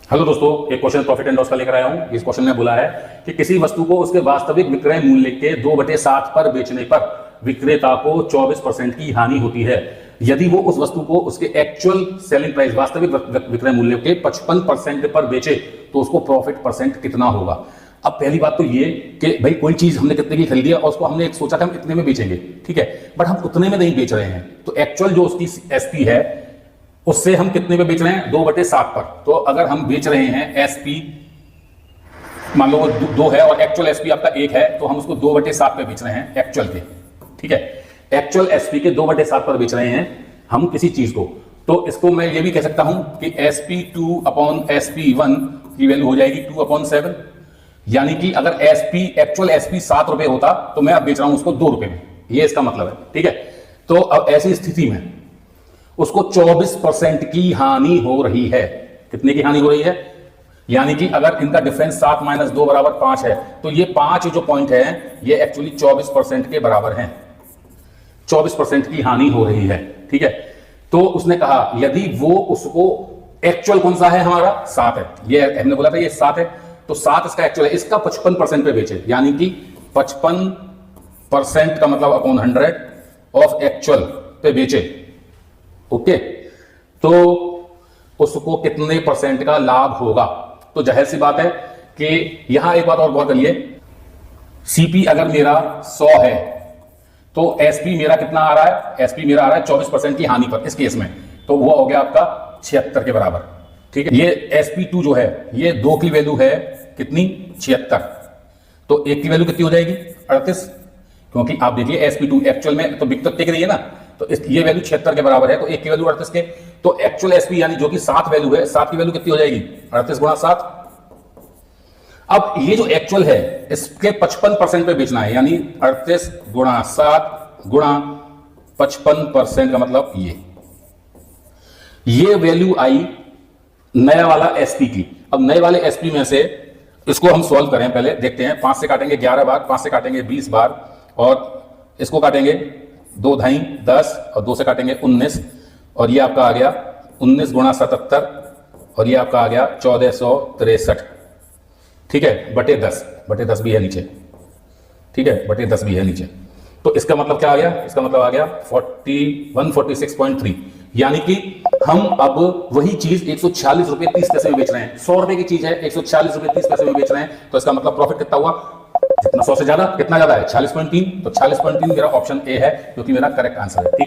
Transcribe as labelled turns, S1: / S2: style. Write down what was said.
S1: Hello दोस्तों, एक question profit and loss का लेकर आया हूं। इस क्वेश्चन में बोला है कि किसी वस्तु को उसके वास्तविक विक्रय मूल्य के 2/7 पर बेचने पर विक्रेता को 24% की हानि होती है। यदि वो उस वस्तु को उसके एक्चुअल सेलिंग प्राइस वास्तविक विक्रय मूल्य के 55% पर बेचे तो उसको प्रॉफिट परसेंट कितना होगा। अब पहली बात तो ये कि भाई कोई चीज हमने कितने की खरीदी है और उसको हमने एक सोचा था हम इतने में बेचेंगे, ठीक है, बट हम उतने में नहीं बेच रहे हैं। तो एक्चुअल जो उसकी एसपी है उससे हम कितने पे बेच रहे हैं, 2/7 पर। तो अगर हम बेच रहे हैं एसपी, मान लो 2 है और एक्चुअल एसपी आपका 1 है, तो हम उसको 2/7 पे बेच रहे हैं एक्चुअल के, ठीक है। एक्चुअल एसपी के 2/7 पर बेच रहे हैं हम किसी चीज को। तो इसको मैं ये भी कह सकता हूं कि SP2 अपॉन SP1 की वैल्यू हो जाएगी 2/7। यानी कि अगर एसपी एक्चुअल एसपी 7 रुपए होता तो मैं अब बेच रहा हूं उसको 2 रुपए में, ये इसका मतलब है, ठीक है। तो अब ऐसी स्थिति में उसको 24% की हानि हो रही है। कितने की हानि हो रही है? यानी कि अगर इनका डिफरेंस 7 - 2 = 5 है, तो ये 5 जो पॉइंट है ये एक्चुअली 24% के बराबर हैं। 24% की हानि हो रही है, ठीक है। तो उसने कहा यदि वो उसको एक्चुअल कौन सा है, हमारा 7 है, ये हमने बोला था ये 7 है, तो 7 इसका एक्चुअल है, इसका 55% पे बेचे, यानी कि 55% का मतलब अपॉन 100 ऑफ एक्चुअल पे बेचे, ओके। तो उसको कितने परसेंट का लाभ होगा? तो जाहिर सी बात है कि यहां एक बात और गौर करिए, सीपी अगर मेरा 100 है तो एसपी मेरा कितना आ रहा है? एसपी मेरा आ रहा है 24% की हानि पर इस केस में, तो वो हो गया आपका 76 के बराबर, ठीक है। ये SP2 जो है ये 2 की वैल्यू है कितनी? 76। तो 1 की वैल्यू कितनी हो जाएगी? 38, क्योंकि आप देखिए SP2 एक्चुअल में तो बिक तो टिक रही है ना, तो ये वैल्यू 76 के बराबर है, तो 1 की वैल्यू 38 के, तो एक्चुअल एसपी यानी जो कि 7 वैल्यू है, 7 की वैल्यू कितनी हो जाएगी? 38 × 7। अब ये जो एक्चुअल है इसके 55% पे बेचना है, यानी 38 × 7 × 55% का मतलब ये वैल्यू आई नया वाला एसपी की। अब नए वाले एसपी में से इसको हम सॉल्व करें, पहले देखते हैं। 5 से काटेंगे 11 बार, 5 से काटेंगे 20 बार, और इसको काटेंगे 2 ढाई 10, और 2 से काटेंगे 19, और ये आपका आ गया 19 × 77, और ये आपका आ गया 1463, ठीक है, बटे 10 भी है नीचे, ठीक है, बटे 10 भी है नीचे। तो इसका मतलब क्या आ गया? इसका मतलब आ गया 146.3, यानी कि हम अब वही चीज 146 रुपये 30 पैसे में बेच रहे हैं। 100 रुपए की चीज है, 146 रुपये 30 पैसे में बेच रहे हैं, तो इसका मतलब प्रॉफिट कितना हुआ? जितना 100 से ज्यादा, कितना ज्यादा है? 46.3। तो 46.3 मेरा ऑप्शन ए है, जो कि मेरा करेक्ट आंसर है, ठीक है।